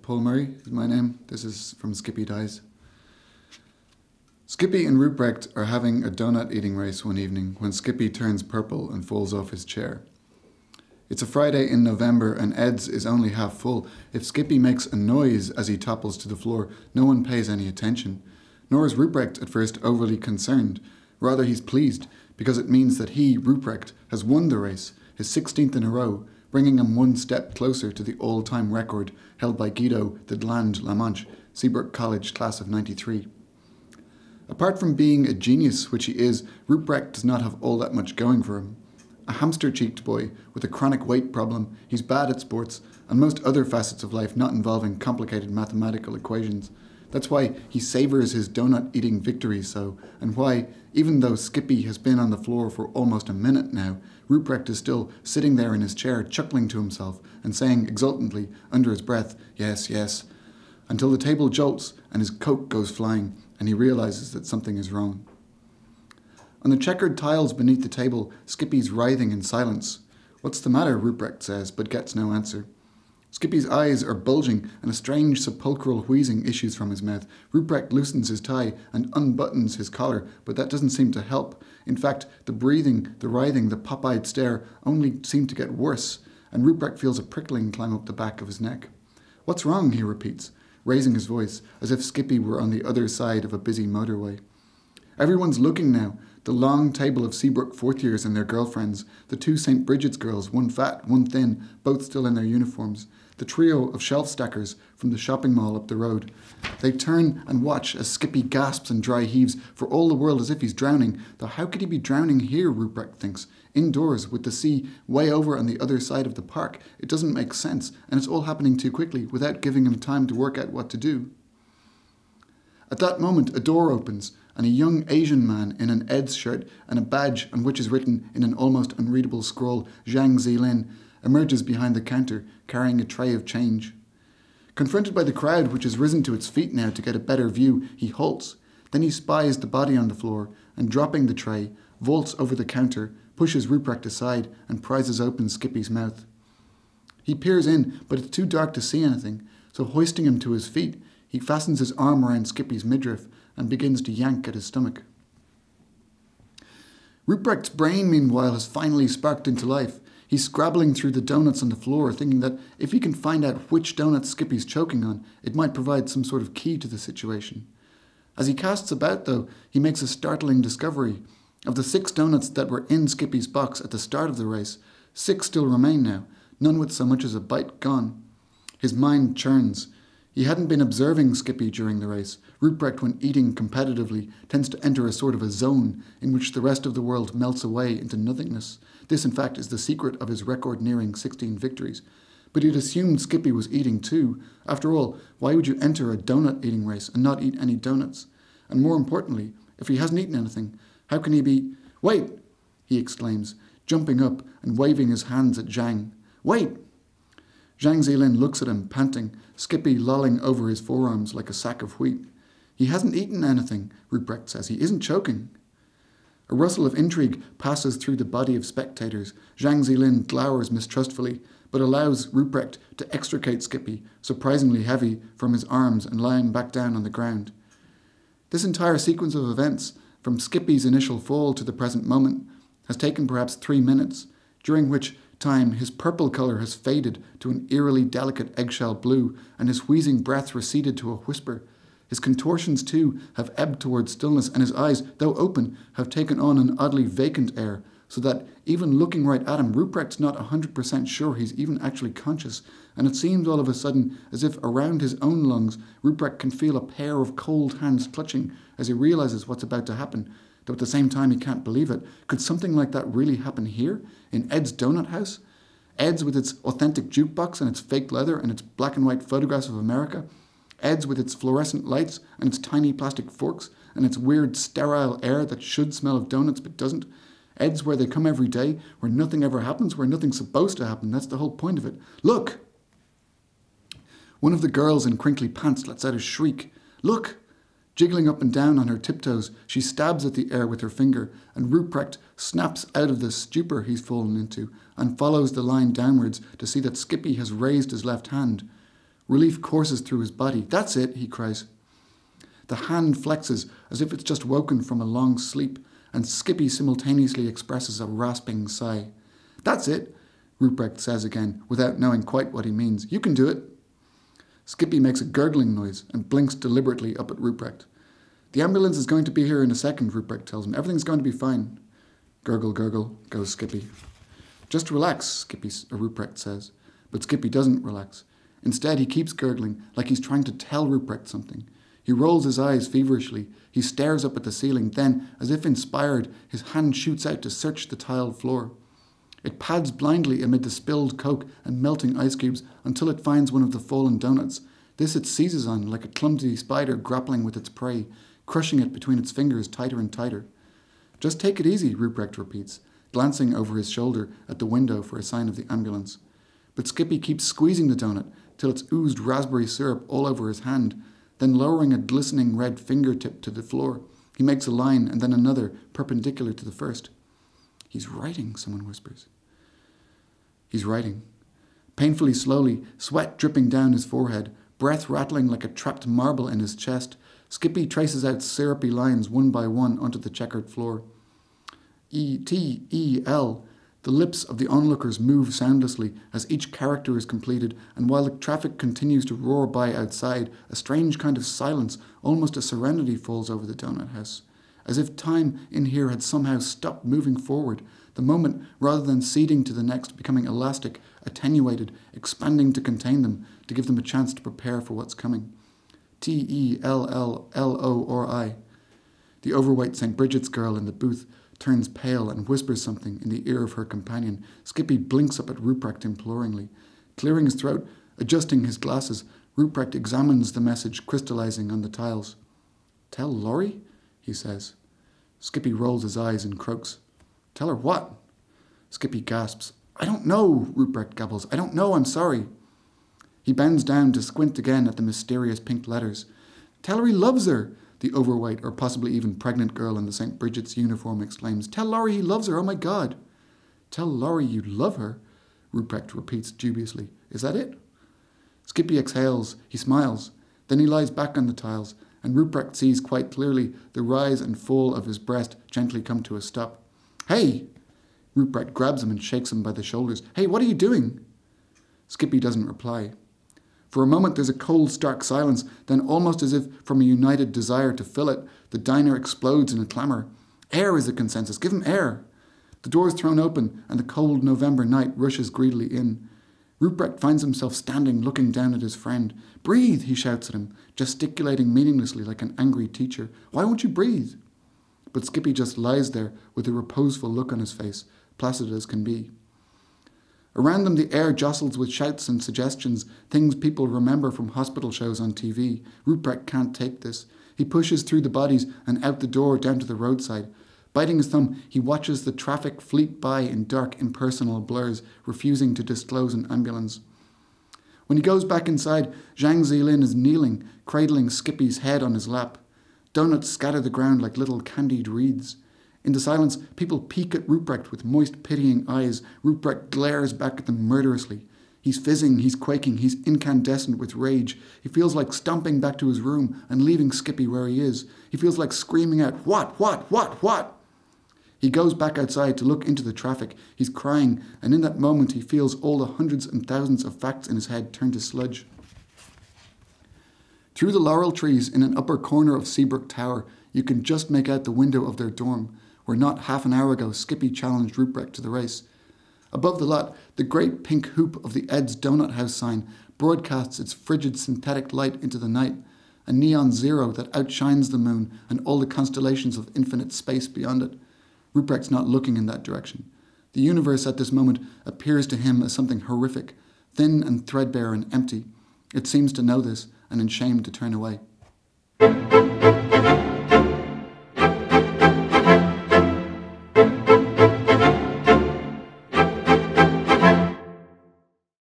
Paul Murray is my name. This is from Skippy Dies. Skippy and Ruprecht are having a donut eating race one evening when Skippy turns purple and falls off his chair. It's a Friday in November and Ed's is only half full. If Skippy makes a noise as he topples to the floor, no one pays any attention. Nor is Ruprecht at first overly concerned. Rather, he's pleased because it means that he, Ruprecht, has won the race, his 16th in a row, bringing him one step closer to the all-time record held by Guido de La Manche, Seabrook College, class of '93. Apart from being a genius, which he is, Ruprecht does not have all that much going for him. A hamster-cheeked boy with a chronic weight problem, he's bad at sports and most other facets of life not involving complicated mathematical equations. That's why he savours his donut-eating victories so, and why, even though Skippy has been on the floor for almost a minute now, Ruprecht is still sitting there in his chair chuckling to himself and saying exultantly, under his breath, "Yes, yes," until the table jolts and his coat goes flying and he realises that something is wrong. On the checkered tiles beneath the table, Skippy's writhing in silence. "What's the matter?" Ruprecht says, but gets no answer. Skippy's eyes are bulging and a strange sepulchral wheezing issues from his mouth. Ruprecht loosens his tie and unbuttons his collar, but that doesn't seem to help. In fact, the breathing, the writhing, the pop-eyed stare only seem to get worse, and Ruprecht feels a prickling climb up the back of his neck. "What's wrong?" he repeats, raising his voice, as if Skippy were on the other side of a busy motorway. Everyone's looking now. The long table of Seabrook fourth years and their girlfriends, the two St. Bridget's girls, one fat, one thin, both still in their uniforms, the trio of shelf stackers from the shopping mall up the road. They turn and watch as Skippy gasps and dry heaves, for all the world as if he's drowning, though how could he be drowning here, Ruprecht thinks, indoors with the sea way over on the other side of the park. It doesn't make sense, and it's all happening too quickly, without giving him time to work out what to do. At that moment, a door opens, and a young Asian man in an Ed's shirt and a badge on which is written in an almost unreadable scroll, Zhang Zilin, emerges behind the counter, carrying a tray of change. Confronted by the crowd, which has risen to its feet now to get a better view, he halts. Then he spies the body on the floor, and dropping the tray, vaults over the counter, pushes Ruprecht aside, and prizes open Skippy's mouth. He peers in, but it's too dark to see anything, so hoisting him to his feet, he fastens his arm around Skippy's midriff and begins to yank at his stomach. Ruprecht's brain, meanwhile, has finally sparked into life. He's scrabbling through the donuts on the floor, thinking that if he can find out which donut Skippy's choking on, it might provide some sort of key to the situation. As he casts about, though, he makes a startling discovery. Of the 6 donuts that were in Skippy's box at the start of the race, 6 still remain now, none with so much as a bite gone. His mind churns. He hadn't been observing Skippy during the race. Ruprecht, when eating competitively, tends to enter a sort of a zone in which the rest of the world melts away into nothingness. This, in fact, is the secret of his record-nearing 16 victories. But he'd assumed Skippy was eating too. After all, why would you enter a donut-eating race and not eat any donuts? And more importantly, if he hasn't eaten anything, how can he be— "Wait!" he exclaims, jumping up and waving his hands at Zhang. "Wait!" Zhang Zilin looks at him, panting, Skippy lolling over his forearms like a sack of wheat. "He hasn't eaten anything," Ruprecht says. "He isn't choking." A rustle of intrigue passes through the body of spectators. Zhang Zilin glowers mistrustfully, but allows Ruprecht to extricate Skippy, surprisingly heavy, from his arms and lie him back down on the ground. This entire sequence of events, from Skippy's initial fall to the present moment, has taken perhaps 3 minutes, during which time his purple colour has faded to an eerily delicate eggshell blue, and his wheezing breath receded to a whisper. His contortions, too, have ebbed towards stillness, and his eyes, though open, have taken on an oddly vacant air, so that, even looking right at him, Ruprecht's not 100% sure he's even actually conscious, and it seems all of a sudden as if around his own lungs, Ruprecht can feel a pair of cold hands clutching as he realises what's about to happen, though at the same time he can't believe it. Could something like that really happen here, in Ed's donut house? Ed's with its authentic jukebox and its fake leather and its black and white photographs of America? Ed's with its fluorescent lights and its tiny plastic forks and its weird sterile air that should smell of donuts but doesn't? Ed's where they come every day, where nothing ever happens, where nothing's supposed to happen. That's the whole point of it. Look! One of the girls in crinkly pants lets out a shriek. Look! Jiggling up and down on her tiptoes, she stabs at the air with her finger, and Ruprecht snaps out of the stupor he's fallen into and follows the line downwards to see that Skippy has raised his left hand. Relief courses through his body. "That's it," he cries. The hand flexes as if it's just woken from a long sleep, and Skippy simultaneously expresses a rasping sigh. "That's it," Ruprecht says again, without knowing quite what he means. "You can do it." Skippy makes a gurgling noise and blinks deliberately up at Ruprecht. "The ambulance is going to be here in a second," Ruprecht tells him. "Everything's going to be fine." "Gurgle, gurgle," goes Skippy. "Just relax," Ruprecht says. But Skippy doesn't relax. Instead, he keeps gurgling, like he's trying to tell Ruprecht something. He rolls his eyes feverishly. He stares up at the ceiling. Then, as if inspired, his hand shoots out to search the tiled floor. It pads blindly amid the spilled Coke and melting ice cubes until it finds one of the fallen donuts. This it seizes on like a clumsy spider grappling with its prey, crushing it between its fingers tighter and tighter. "Just take it easy," Ruprecht repeats, glancing over his shoulder at the window for a sign of the ambulance. But Skippy keeps squeezing the donut till it's oozed raspberry syrup all over his hand. Then lowering a glistening red fingertip to the floor, he makes a line and then another perpendicular to the first. "He's writing," someone whispers. He's writing. Painfully slowly, sweat dripping down his forehead, breath rattling like a trapped marble in his chest, Skippy traces out syrupy lines one by one onto the checkered floor. E-T-E-L. The lips of the onlookers move soundlessly as each character is completed, and while the traffic continues to roar by outside, a strange kind of silence, almost a serenity, falls over the donut house, as if time in here had somehow stopped moving forward, the moment, rather than ceding to the next, becoming elastic, attenuated, expanding to contain them, to give them a chance to prepare for what's coming. T-E-L-L-L-O-R-I. The overweight St. Bridget's girl in the booth turns pale and whispers something in the ear of her companion. Skippy blinks up at Ruprecht imploringly. Clearing his throat, adjusting his glasses, Ruprecht examines the message crystallizing on the tiles. "Tell Laurie?" he says. Skippy rolls his eyes and croaks. "Tell her what?" Skippy gasps. "I don't know," Ruprecht gabbles. "I don't know, I'm sorry." He bends down to squint again at the mysterious pink letters. "Tell her he loves her," the overweight or possibly even pregnant girl in the St. Bridget's uniform exclaims. "Tell Laurie he loves her, oh my God." "Tell Laurie you love her," Ruprecht repeats dubiously. "Is that it?" Skippy exhales. He smiles. Then he lies back on the tiles, and Ruprecht sees quite clearly the rise and fall of his breast gently come to a stop. "Hey!" Ruprecht grabs him and shakes him by the shoulders. "Hey, what are you doing?" Skippy doesn't reply. For a moment there's a cold, stark silence, then almost as if from a united desire to fill it, the diner explodes in a clamour. Air is the consensus. Give him air. The door is thrown open, and the cold November night rushes greedily in. Ruprecht finds himself standing, looking down at his friend. "Breathe," he shouts at him, gesticulating meaninglessly like an angry teacher. "Why won't you breathe?" But Skippy just lies there with a reposeful look on his face, placid as can be. Around them the air jostles with shouts and suggestions, things people remember from hospital shows on TV. Ruprecht can't take this. He pushes through the bodies and out the door down to the roadside. Biting his thumb, he watches the traffic fleet by in dark, impersonal blurs, refusing to disclose an ambulance. When he goes back inside, Zhang Zilin is kneeling, cradling Skippy's head on his lap. Donuts scatter the ground like little candied reeds. In the silence, people peek at Ruprecht with moist, pitying eyes. Ruprecht glares back at them murderously. He's fizzing, he's quaking, he's incandescent with rage. He feels like stomping back to his room and leaving Skippy where he is. He feels like screaming out, What? He goes back outside to look into the traffic. He's crying, and in that moment he feels all the hundreds and thousands of facts in his head turn to sludge. Through the laurel trees in an upper corner of Seabrook Tower, you can just make out the window of their dorm, where not half an hour ago Skippy challenged Ruprecht to the race. Above the lot, the great pink hoop of the Ed's Donut House sign broadcasts its frigid synthetic light into the night, a neon zero that outshines the moon and all the constellations of infinite space beyond it. Ruprecht's not looking in that direction. The universe at this moment appears to him as something horrific, thin and threadbare and empty. It seems to know this, and in shame to turn away.